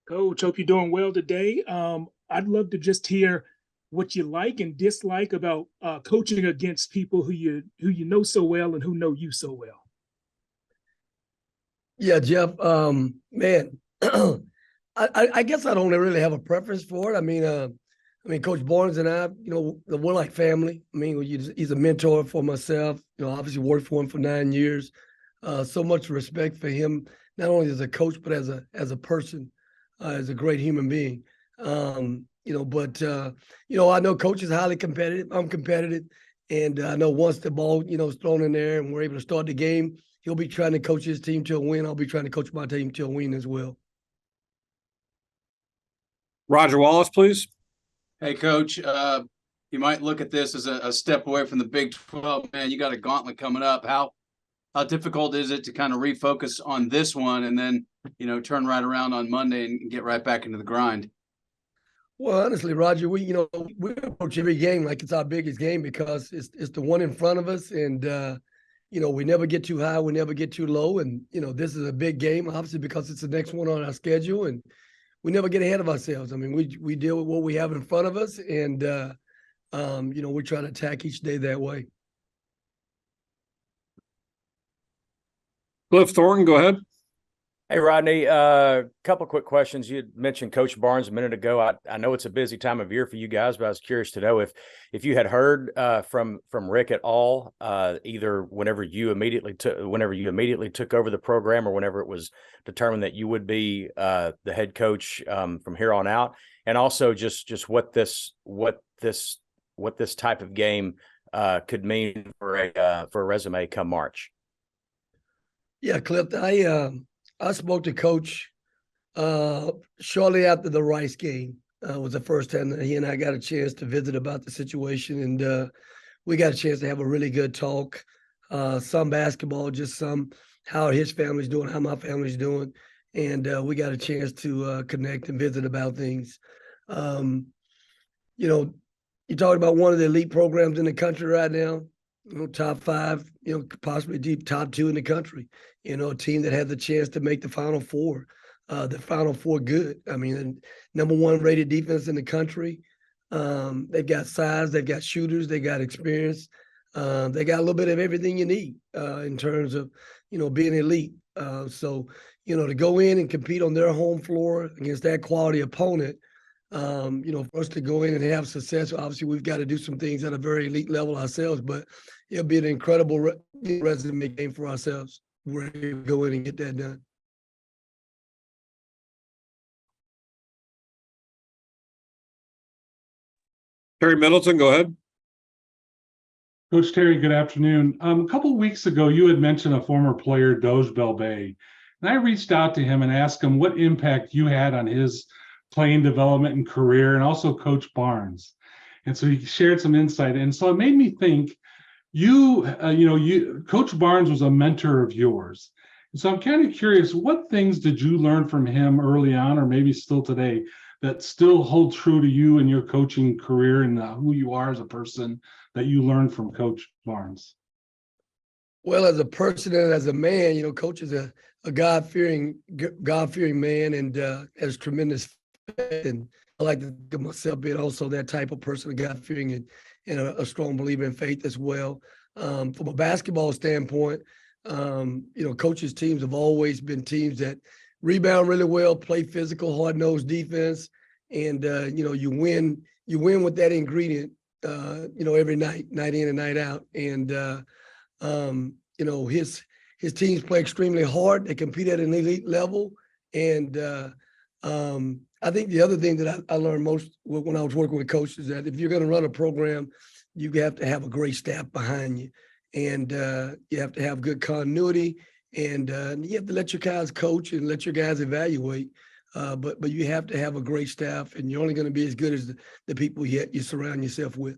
Coach, hope you're doing well today. I'd love to just hear what you like and dislike about coaching against people who you know so well and who know you so well. Yeah, Jeff. Man, I guess I don't really have a preference for it. Coach Barnes and I, we're like family. He's a mentor for myself. Obviously worked for him for 9 years. So much respect for him, not only as a coach but as a person, as a great human being. I know coach is highly competitive. I'm competitive, and I know once the ball, is thrown in there and we're able to start the game, he'll be trying to coach his team to a win. I'll be trying to coach my team to a win as well. Roger Wallace, please. Hey, Coach. You might look at this as a step away from the Big 12. Man, you got a gauntlet coming up. How difficult is it to kind of refocus on this one and then, turn right around on Monday and get right back into the grind? Well, honestly, Roger, we approach every game like it's our biggest game because it's the one in front of us, and we never get too high, we never get too low, and this is a big game, obviously, because it's the next one on our schedule, and we never get ahead of ourselves. We deal with what we have in front of us, and we try to attack each day that way. Cliff Thornton, go ahead. Hey, Rodney, couple quick questions. You had mentioned Coach Barnes a minute ago. I know it's a busy time of year for you guys, but I was curious to know if you had heard from Rick at all, either whenever you immediately took over the program or whenever it was determined that you would be the head coach from here on out, and also just what this type of game could mean for a resume come March. Yeah, Cliff, I spoke to Coach shortly after the Rice game. Was the first time that he and I got a chance to visit about the situation, and we got a chance to have a really good talk. Some basketball, just some how his family's doing, how my family's doing, and we got a chance to connect and visit about things. You're talking about one of the elite programs in the country right now. Top 5, possibly deep top 2 in the country. A team that had the chance to make the Final Four. The Final Four good. Number 1 rated defense in the country. They've got size, they've got shooters, they got experience. They got a little bit of everything you need in terms of, being elite. So to go in and compete on their home floor against that quality opponent, for us to go in and have success, obviously we've got to do some things at a very elite level ourselves, but it'll be an incredible resume game for ourselves. We're able to go in and get that done. Terry Middleton, go ahead. Coach Terry, good afternoon. A couple of weeks ago, you had mentioned a former player, Doge Belbay, and I reached out to him and asked him what impact you had on his playing development and career, and also Coach Barnes. And so he shared some insight. And so it made me think, Coach Barnes was a mentor of yours. And so I'm kind of curious, what things did you learn from him early on, or maybe still today, that still hold true to you in your coaching career and who you are as a person that you learned from Coach Barnes? Well, as a person and as a man, Coach is a God-fearing man, and has tremendous faith. And I like to think of myself being also that type of person, God-fearing and a strong believer in faith as well. From a basketball standpoint, Coach's teams have always been teams that rebound really well, play physical, hard-nosed defense, and you win with that ingredient, every night in and night out. And his teams play extremely hard. They compete at an elite level, and I think the other thing that I learned most when I was working with coaches is that if you're going to run a program, you have to have a great staff behind you, and you have to have good continuity, and you have to let your guys coach and let your guys evaluate. But you have to have a great staff, and you're only going to be as good as the people you surround yourself with.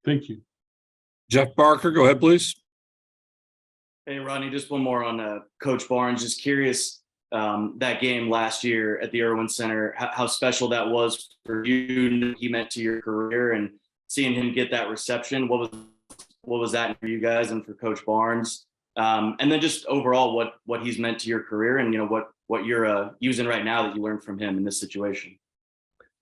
Thank you. Jeff Barker, go ahead, please. Hey, Ronnie, just one more on Coach Barnes. Just curious, that game last year at the Irwin Center, how special that was for you, he meant to your career, and seeing him get that reception. What was that for you guys and for Coach Barnes? And then just overall what he's meant to your career and, what you're using right now that you learned from him in this situation.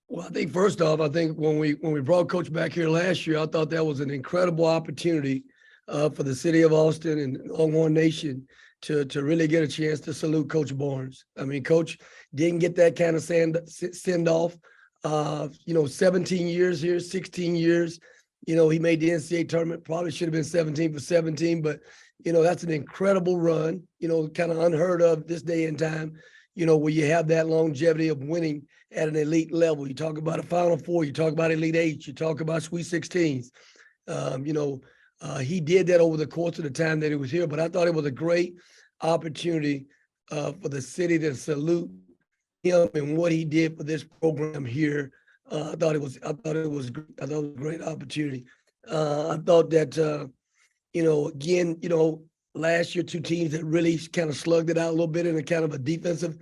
Well, I think first off, I think when we brought Coach back here last year, I thought that was an incredible opportunity for the city of Austin and Longhorn Nation to really get a chance to salute Coach Barnes. I mean, Coach didn't get that kind of send off. 17 years here, 16 years. He made the NCAA tournament. Probably should have been 17 for 17, but that's an incredible run. Kind of unheard of this day and time. Where you have that longevity of winning at an elite level. You talk about a Final Four, you talk about Elite Eight, you talk about Sweet 16s. He did that over the course of the time that he was here, but I thought it was a great opportunity for the city to salute him and what he did for this program here. I thought it was a great opportunity. I thought that, again, last year, two teams that really kind of slugged it out a little bit in a kind of a defensive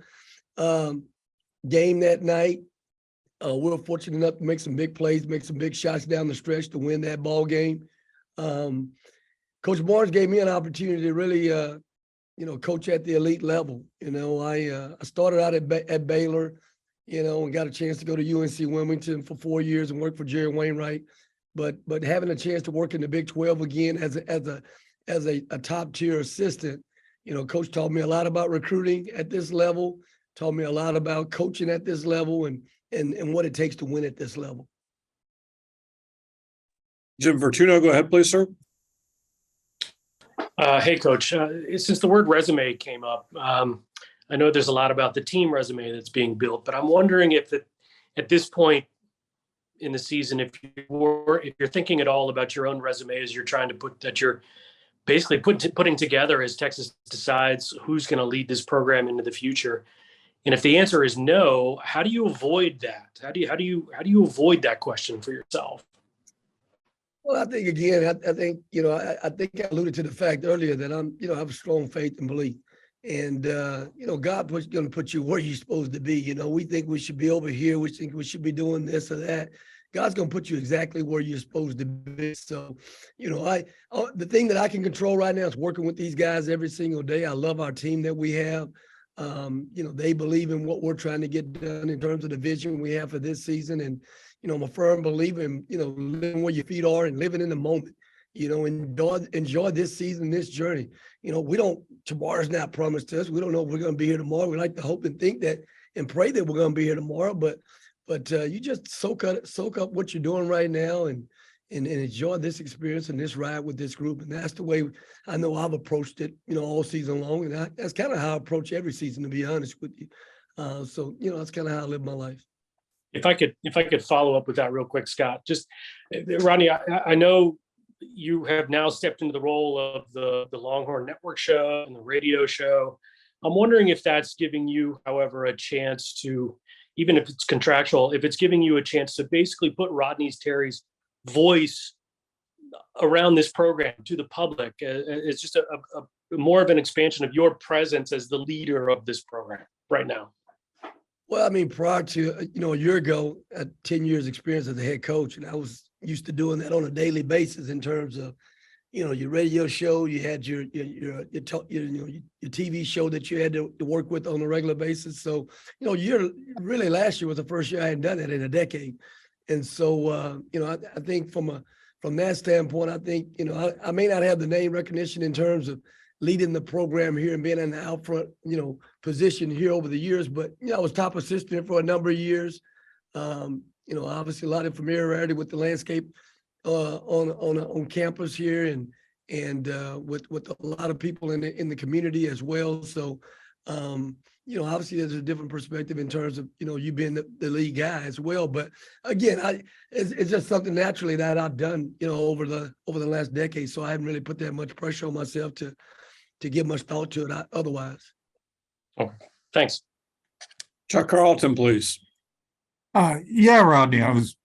game that night. We were fortunate enough to make some big plays, make some big shots down the stretch to win that ball game. Coach Barnes gave me an opportunity to really, coach at the elite level. I started out at Baylor, and got a chance to go to UNC Wilmington for 4 years and work for Jerry Wainwright. But having a chance to work in the Big 12 again as a top tier assistant, Coach taught me a lot about recruiting at this level, taught me a lot about coaching at this level and what it takes to win at this level. Jim Fortuno, go ahead, please, sir. Hey, Coach. Since the word resume came up, I know there's a lot about the team resume that's being built, but I'm wondering if at this point in the season, if you're thinking at all about your own resume as you're trying to you're basically putting together as Texas decides who's going to lead this program into the future. And if the answer is no, how do you avoid that? How do you avoid that question for yourself? Well, I think again, I think I alluded to the fact earlier that I have a strong faith and belief, and God was going to put you where you're supposed to be. We think we should be over here. We think we should be doing this or that. God's going to put you exactly where you're supposed to be. So, the thing that I can control right now is working with these guys every single day. I love our team that we have. They believe in what we're trying to get done in terms of the vision we have for this season. And, I'm a firm believer in, living where your feet are and living in the moment, enjoy this season, this journey. Tomorrow's not promised to us. We don't know if we're going to be here tomorrow. We like to hope and think that and pray that we're going to be here tomorrow, but you just soak up what you're doing right now and enjoy this experience and this ride with this group. And that's the way I know I've approached it, all season long. And that's kind of how I approach every season, to be honest with you. So that's kind of how I live my life. If I could follow up with that real quick, Scott, just Rodney, I know you have now stepped into the role of the Longhorn Network show and the radio show. I'm wondering if that's giving you, however, a chance to, even if it's contractual, if it's giving you a chance to basically put Rodney Terry's voice around this program to the public. It's just a more of an expansion of your presence as the leader of this program right now. Well, I mean, prior to, a year ago, I had 10 years experience as a head coach, and I was used to doing that on a daily basis in terms of, your radio show, you had your TV show that you had to work with on a regular basis. So, really last year was the first year I hadn't done that in a decade. And so, I think from that standpoint, I think, I may not have the name recognition in terms of leading the program here and being in the out front, position here over the years, but, I was top assistant for a number of years. Obviously a lot of familiarity with the landscape on campus here and with a lot of people in the community as well. So, obviously there's a different perspective in terms of, you being the lead guy as well. But again, it's just something naturally that I've done, over the last decade. So I haven't really put that much pressure on myself to give much thought to it otherwise. Oh, thanks. Chuck Carlton, please. Yeah, Rodney, I was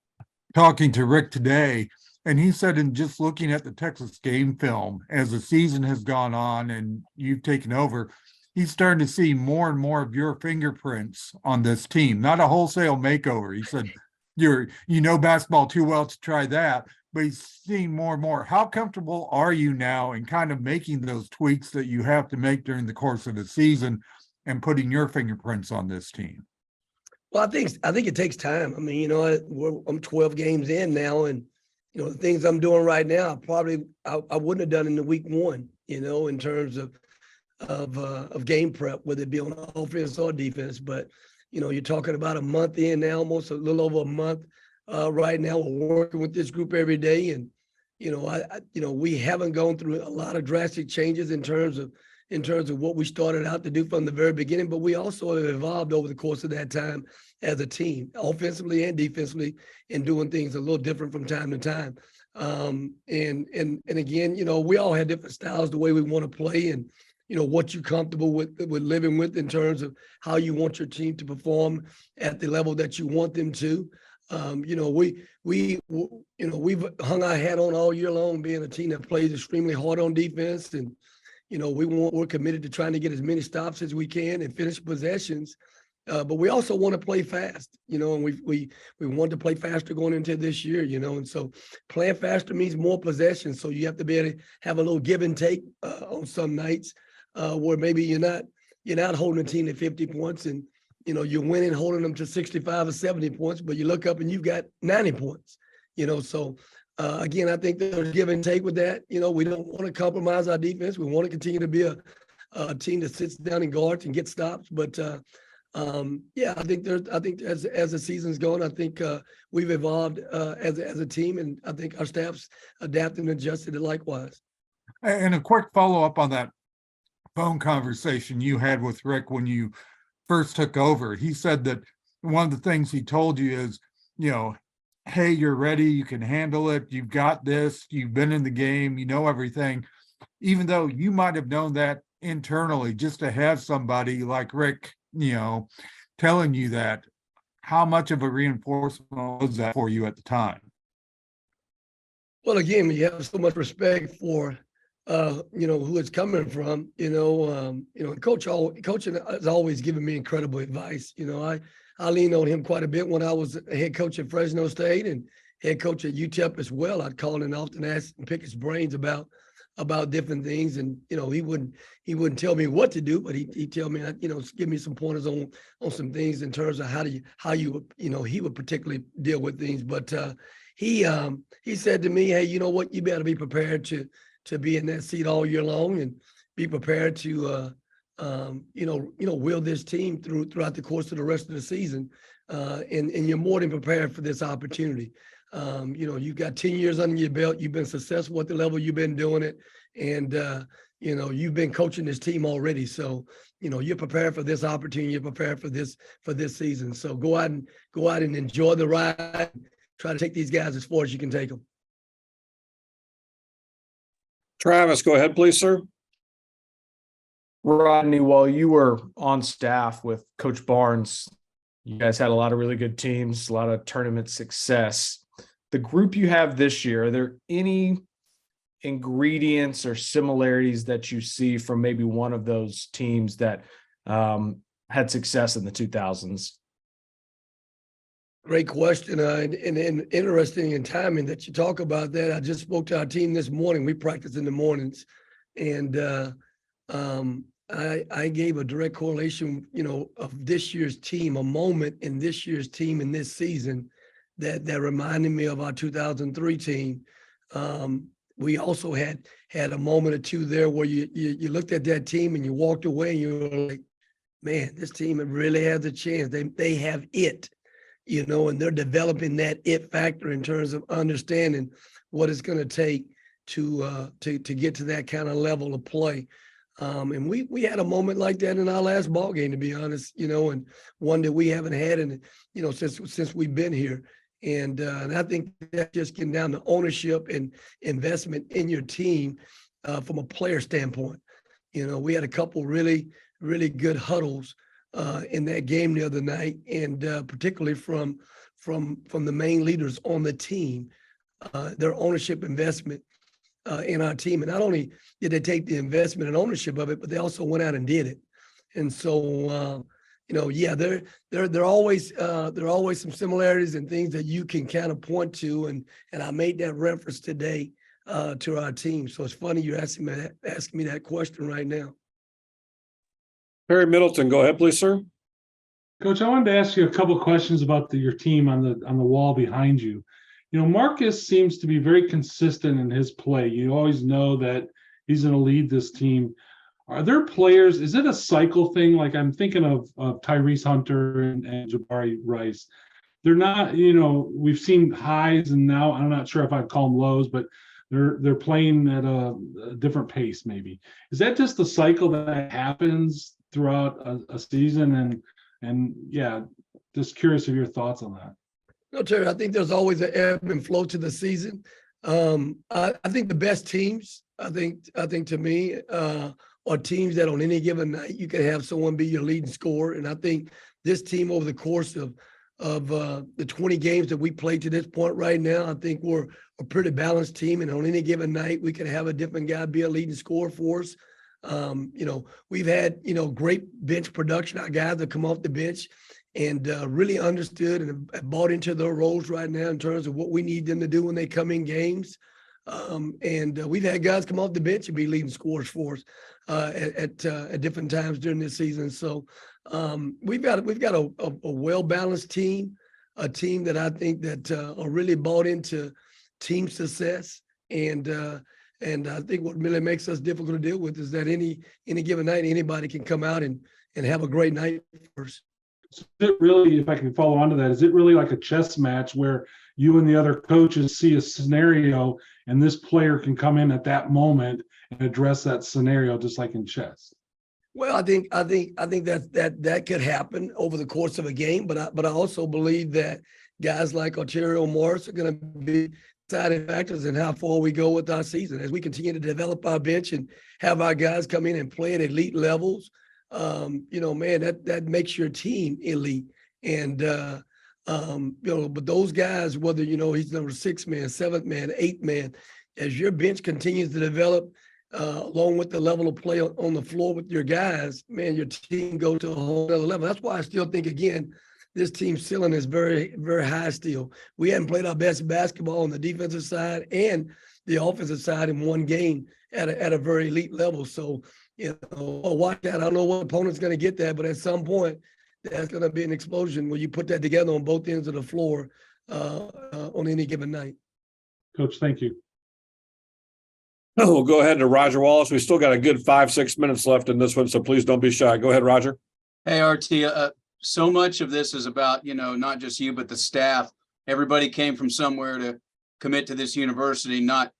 talking to Rick today, and he said in just looking at the Texas game film, as the season has gone on and you've taken over, he's starting to see more and more of your fingerprints on this team. Not a wholesale makeover. He said, you know basketball too well to try that, but he's seeing more and more. How comfortable are you now in kind of making those tweaks that you have to make during the course of the season and putting your fingerprints on this team? Well, I think it takes time. I mean, you know, I'm 12 games in now, and you know the things I'm doing right now, I wouldn't have done in the week one. You know, in terms of game prep, whether it be on offense or defense. But you know, you're talking about a month in now, almost a little over a month. Right now, we're working with this group every day, and you know, we haven't gone through a lot of drastic changes in terms of what we started out to do from the very beginning. But we also have evolved over the course of that time as a team, offensively and defensively, and doing things a little different from time to time. And again, you know, we all have different styles, the way we want to play, and you know what you're comfortable with living with in terms of how you want your team to perform at the level that you want them to. You know, we've hung our hat on all year long, being a team that plays extremely hard on defense, and you know we're committed to trying to get as many stops as we can and finish possessions. But we also want to play fast, you know, and we want to play faster going into this year, you know, and so playing faster means more possessions. So you have to be able to have a little give and take on some nights where maybe you're not holding a team to 50 points, and you know you're winning, holding them to 65 or 70 points, but you look up and you've got 90 points, you know. So again, I think there's give and take with that. You know, we don't want to compromise our defense. We want to continue to be a team that sits down and guards and gets stops, but. Yeah, I think as the season's going, I think we've evolved as a team, and I think our staff's adapted and adjusted it likewise. And a quick follow-up on that phone conversation you had with Rick when you first took over. He said that one of the things he told you is, you know, hey, you're ready, you can handle it, you've got this, you've been in the game, you know everything. Even though you might have known that internally, just to have somebody like Rick, you know, telling you that, how much of a reinforcement was that for you at the time? Well, again, you have so much respect for, you know, who it's coming from. Coaching has always given me incredible advice. You know, I leaned on him quite a bit when I was a head coach at Fresno State and head coach at UTEP as well. I'd call and often ask and pick his brains about different things, and you know he wouldn't tell me what to do, but he'd tell me, you know, give me some pointers on some things in terms of how he would particularly deal with things. But he said to me, hey, you know what, you better be prepared to be in that seat all year long, and be prepared to will this team throughout the course of the rest of the season, and you're more than prepared for this opportunity. You know, you've got 10 years under your belt. You've been successful at the level you've been doing it. And, you know, you've been coaching this team already. So, you know, you're prepared for this opportunity. You're prepared for this season. So go out and enjoy the ride. Try to take these guys as far as you can take them. Travis, go ahead, please, sir. Rodney, while you were on staff with Coach Barnes, you guys had a lot of really good teams, a lot of tournament success. The group you have this year, are there any ingredients or similarities that you see from maybe one of those teams that had success in the 2000s? Great question, and interesting in timing that you talk about that. I just spoke to our team this morning. We practice in the mornings, and I gave a direct correlation, you know, of this year's team, a moment in this year's team in this season that reminded me of our 2003 team. We also had a moment or two there where you looked at that team and you walked away and you were like, man, this team really has a chance. They have it, you know, and they're developing that it factor in terms of understanding what it's going to take to get to that kind of level of play. And we had a moment like that in our last ball game, to be honest, you know, and one that we haven't had in, you know, since we've been here. And I think that's just getting down to ownership and investment in your team from a player standpoint. You know, we had a couple really, really good huddles in that game the other night, and particularly from the main leaders on the team, their ownership investment in our team. And not only did they take the investment and ownership of it, but they also went out and did it. And so, yeah, there are always some similarities and things that you can kind of point to, and I made that reference today to our team. So it's funny you're asking me that question right now. Perry Middleton, go ahead, please, sir. Coach, I wanted to ask you a couple of questions about your team on the wall behind you. Marcus seems to be very consistent in his play. You always know that he's going to lead this team. Are there players? Is it a cycle thing? Like I'm thinking of Tyrese Hunter and Jabari Rice. They're not, we've seen highs, and now I'm not sure if I'd call them lows, but they're playing at a different pace. Maybe is that just the cycle that happens throughout a season? And yeah, just curious of your thoughts on that. No, Terry, I think there's always an ebb and flow to the season. I think the best teams, I think to me, are teams that on any given night you can have someone be your leading scorer. And I think this team over the course of the 20 games that we played to this point right now, I think we're a pretty balanced team. And on any given night, we can have a different guy be a leading scorer for us. We've had, great bench production. Our guys have come off the bench and really understood and have bought into their roles right now in terms of what we need them to do when they come in games. And we've had guys come off the bench and be leading scorers for us at different times during this season. So we've got a well-balanced team, a team that I think that are really bought into team success. And I think what really makes us difficult to deal with is that any given night, anybody can come out and have a great night for us. Is it really, if I can follow on to that, is it really like a chess match where you and the other coaches see a scenario and this player can come in at that moment and address that scenario just like in chess? Well, I think that could happen over the course of a game, but I also believe that guys like Ontario Morris are going to be deciding factors in how far we go with our season as we continue to develop our bench and have our guys come in and play at elite levels. That makes your team elite. And but those guys, whether he's number 6 man, 7th man, 8th man, as your bench continues to develop, along with the level of play on the floor with your guys, man, your team goes to a whole other level. That's why I still think, again, this team's ceiling is very, very high still. We hadn't played our best basketball on the defensive side and the offensive side in one game at a very elite level. So, watch that. I don't know what opponent's going to get that, but at some point, there's going to be an explosion where you put that together on both ends of the floor on any given night. Coach, thank you. We'll go ahead to Roger Wallace. We still got a good 5-6 minutes left in this one, so please don't be shy. Go ahead, Roger. Hey, RT, so much of this is about, not just you, but the staff. Everybody came from somewhere to commit to this university, not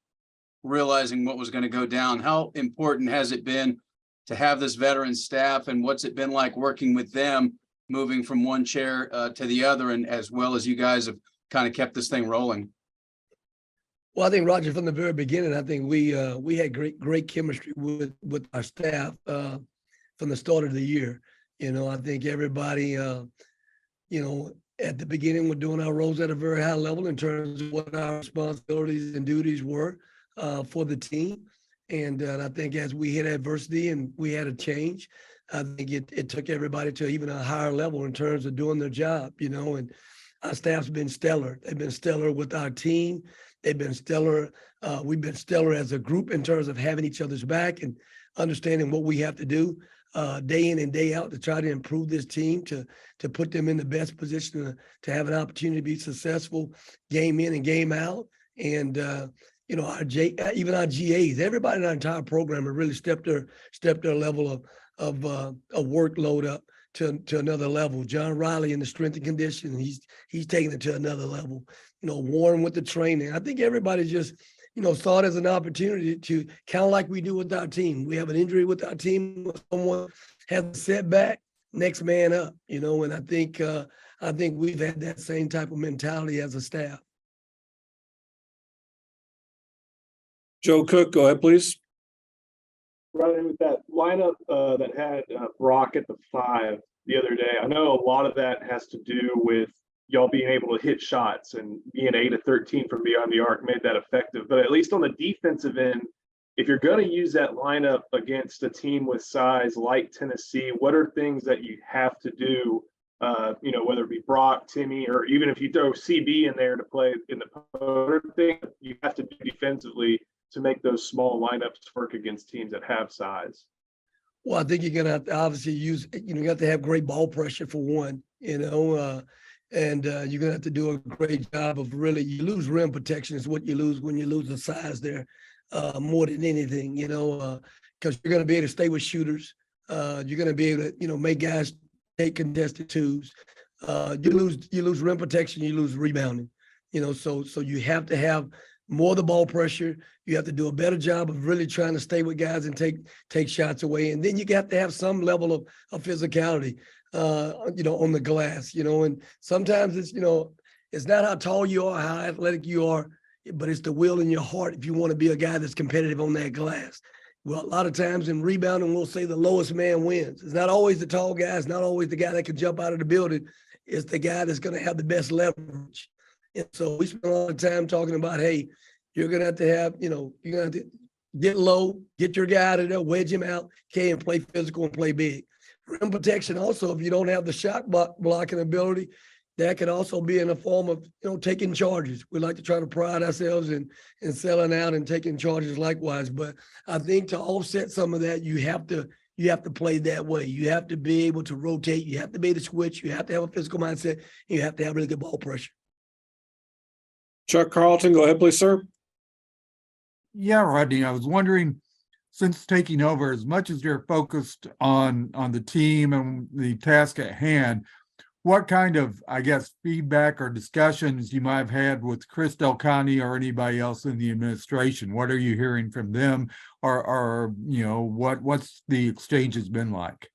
realizing what was going to go down. How important has it been to have this veteran staff, and what's it been like working with them, moving from one chair to the other, and as well as you guys have kind of kept this thing rolling? Well, I think, Roger, from the very beginning, I think we had great chemistry with our staff from the start of the year. I think everybody, at the beginning, we're doing our roles at a very high level in terms of what our responsibilities and duties were for the team. And I think as we hit adversity and we had a change, I think it took everybody to even a higher level in terms of doing their job, and our staff's been stellar. They've been stellar with our team. They've been stellar. We've been stellar as a group in terms of having each other's back and understanding what we have to do day in and day out to try to improve this team, to put them in the best position to have an opportunity to be successful game in and game out. And even our GAs, everybody in our entire program have really stepped their level of workload up to another level. John Riley in the strength and conditioning, he's taking it to another level. Warren with the training. I think everybody just saw it as an opportunity to kind of like we do with our team. We have an injury with our team. Someone has a setback, next man up. And I think we've had that same type of mentality as a staff. Joe Cook, go ahead, please. Running with that lineup that had Brock at the 5 the other day, I know a lot of that has to do with y'all being able to hit shots, and being 8 of 13 from beyond the arc made that effective. But at least on the defensive end, if you're going to use that lineup against a team with size like Tennessee, what are things that you have to do? Whether it be Brock, Timmy, or even if you throw CB in there to play in the post, thing you have to do defensively to make those small lineups work against teams that have size. Well, I think you're going to have to obviously use, you have to have great ball pressure for one, and you're going to have to do a great job of really, you lose rim protection is what you lose when you lose the size there more than anything, because you're going to be able to stay with shooters. You're going to be able to, make guys take contested twos. You lose rim protection, you lose rebounding, so you have to have more of the ball pressure. You have to do a better job of really trying to stay with guys and take shots away. And then you have to have some level of physicality, on the glass, and sometimes it's, it's not how tall you are, how athletic you are, but it's the will in your heart if you want to be a guy that's competitive on that glass. Well, a lot of times in rebounding, we'll say the lowest man wins. It's not always the tall guy. It's not always the guy that can jump out of the building. It's the guy that's going to have the best leverage. And so we spend a lot of time talking about, hey, you're going to have, you're going to have to get low, get your guy out of there, wedge him out, and play physical and play big. Rim protection also, if you don't have the shot blocking ability, that can also be in the form of, taking charges. We like to try to pride ourselves in selling out and taking charges likewise. But I think to offset some of that, you have to play that way. You have to be able to rotate. You have to be able to switch. You have to have a physical mindset. And you have to have really good ball pressure. Chuck Carlton, go ahead, please, sir. Yeah, Rodney, I was wondering, since taking over, as much as you're focused on the team and the task at hand, what kind of, I guess, feedback or discussions you might have had with Chris Del Conte or anybody else in the administration? What are you hearing from them, or what's the exchange has been like?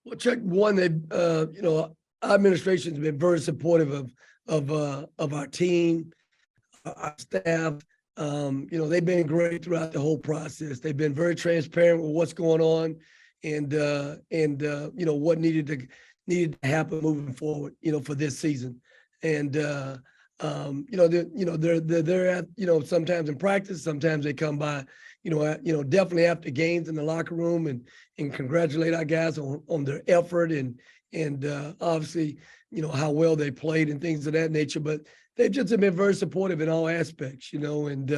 Well, Chuck, one, our administration has been very supportive of our team, our staff. They've been great throughout the whole process. They've been very transparent with what's going on and what needed to happen moving forward, for this season. And they're at, sometimes in practice, sometimes they come by, definitely after games in the locker room and congratulate our guys on their effort and obviously, how well they played and things of that nature. But they've just been very supportive in all aspects, and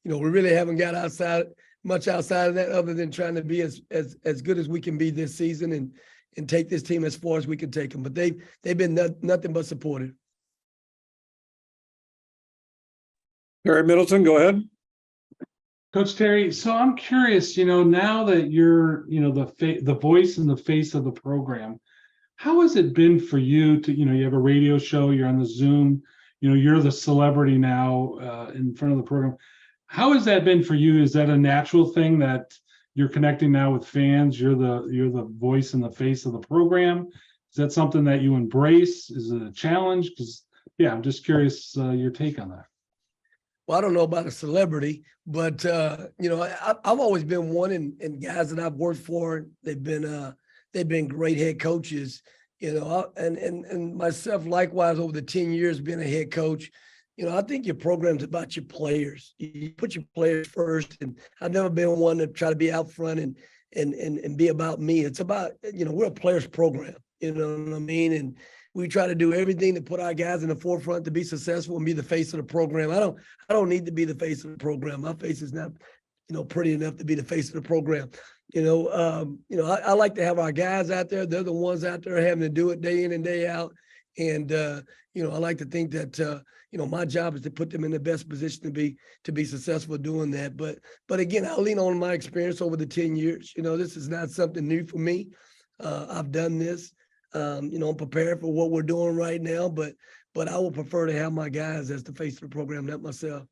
we really haven't got much outside of that other than trying to be as good as we can be this season and take this team as far as we can take them. But they've been nothing but supportive. Terry Middleton, go ahead. Coach Terry, so I'm curious, now that you're, the voice and the face of the program, how has it been for you to, you have a radio show, you're on the Zoom, you're the celebrity now in front of the program. How has that been for you? Is that a natural thing that you're connecting now with fans? You're the voice and the face of the program. Is that something that you embrace? Is it a challenge? Because I'm just curious your take on that. Well, I don't know about a celebrity, but I've always been one, and guys that I've worked for, they've been great head coaches, and myself likewise over the 10 years being a head coach. I think your program's about your players. You put your players first, and I've never been one to try to be out front and be about me. It's about, we're a players program, you know what I mean? And we try to do everything to put our guys in the forefront to be successful and be the face of the program. I don't need to be the face of the program. My face is not, pretty enough to be the face of the program. I like to have our guys out there. They're the ones out there having to do it day in and day out. And, I like to think that, my job is to put them in the best position to be successful doing that. But again, I lean on my experience over the 10 years. This is not something new for me. I've done this. I'm prepared for what we're doing right now, but I would prefer to have my guys as the face of the program, not myself.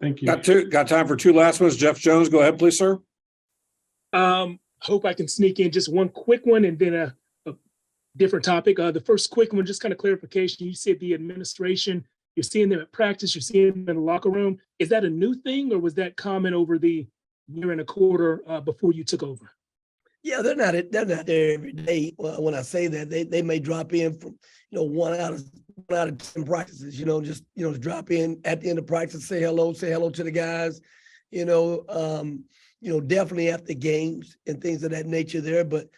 Thank you. Got time for two last ones. Jeff Jones, go ahead, please, sir. Hope I can sneak in just one quick one and then a different topic. The first quick one, just kind of clarification. You said the administration, you're seeing them at practice, you're seeing them in the locker room. Is that a new thing, or was that common over the year and a quarter before you took over? Yeah, they're not there every day. When I say that, they may drop in from, one out of 10 practices, just drop in at the end of practice, say hello to the guys, Definitely after games and things of that nature there. But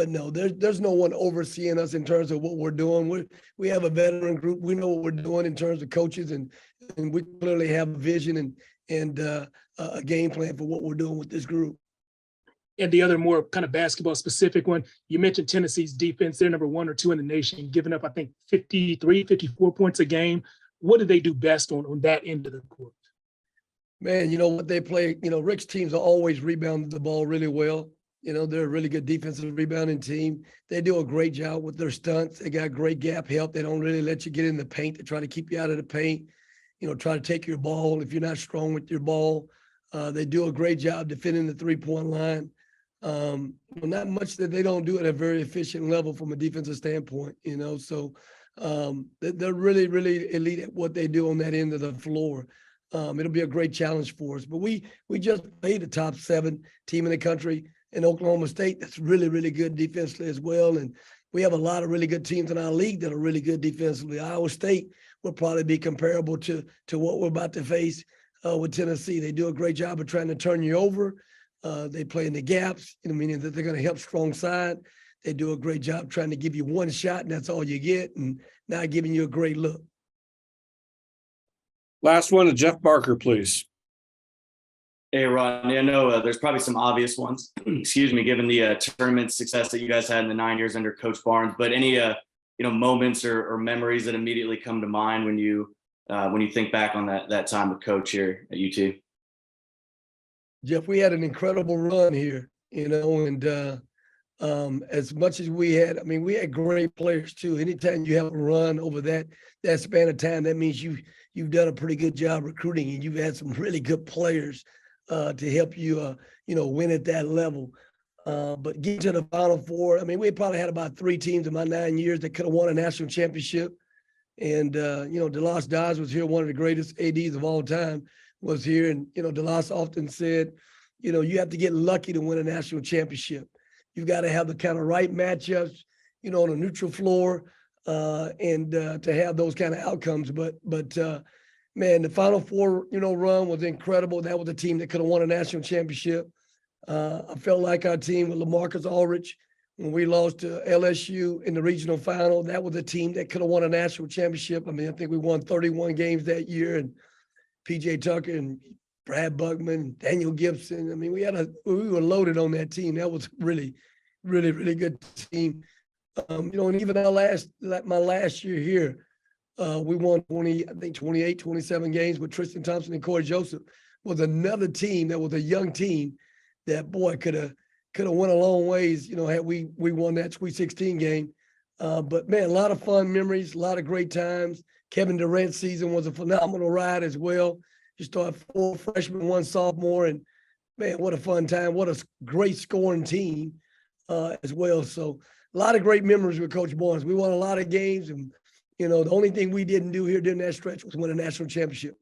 no, there's no one overseeing us in terms of what we're doing. We have a veteran group. We know what we're doing in terms of coaches, and we clearly have a vision and a game plan for what we're doing with this group. And the other more kind of basketball specific one, you mentioned Tennessee's defense. They're number 1 or 2 in the nation, giving up, I think, 53, 54 points a game. What do they do best on that end of the court? Man, what they play, Rick's teams are always rebounding the ball really well. They're a really good defensive rebounding team. They do a great job with their stunts. They got great gap help. They don't really let you get in the paint. They try to keep you out of the paint, try to take your ball if you're not strong with your ball. They do a great job defending the three-point line. Not much that they don't do at a very efficient level from a defensive standpoint, so they're really, really elite at what they do on that end of the floor. It'll be a great challenge for us, but we just played the top 7 team in the country in Oklahoma State. That's really, really good defensively as well. And we have a lot of really good teams in our league that are really good defensively. Iowa State will probably be comparable to what we're about to face with Tennessee. They do a great job of trying to turn you over. They play in the gaps, meaning that they're going to help strong side. They do a great job trying to give you one shot, and that's all you get, and not giving you a great look. Last one to Jeff Barker, please. Hey, Rodney, I know there's probably some obvious ones, excuse me, given the tournament success that you guys had in the 9 years under Coach Barnes, but any moments or memories that immediately come to mind when you think back on that time with Coach here at UT? Jeff, we had an incredible run here, and as much as we had great players too. Anytime you have a run over that span of time, that means you've done a pretty good job recruiting, and you've had some really good players to help you, win at that level. But getting to the Final Four, we probably had about 3 teams in my 9 years that could have won a national championship. And, DeLoss Dodds was here, one of the greatest ADs of all time was here. And, DeLoss often said, you have to get lucky to win a national championship. You've got to have the kind of right matchups, on a neutral floor, and to have those kind of outcomes. But man, the Final Four, run was incredible. That was a team that could have won a national championship. I felt like our team with LaMarcus Aldridge, when we lost to LSU in the regional final, that was a team that could have won a national championship. I think we won 31 games that year, and PJ Tucker and Brad Buckman, Daniel Gibson. We were loaded on that team. That was really, really, really good team. And even my last year here, we won 28, 27 games with Tristan Thompson and Corey Joseph. Was another team that was a young team that, boy, could have went a long ways, had we won that Sweet 16 game. But man, a lot of fun memories, a lot of great times. Kevin Durant's season was a phenomenal ride as well. You start 4 freshmen, 1 sophomore, and man, what a fun time. What a great scoring team as well. So a lot of great memories with Coach Barnes. We won a lot of games, and, the only thing we didn't do here during that stretch was win a national championship.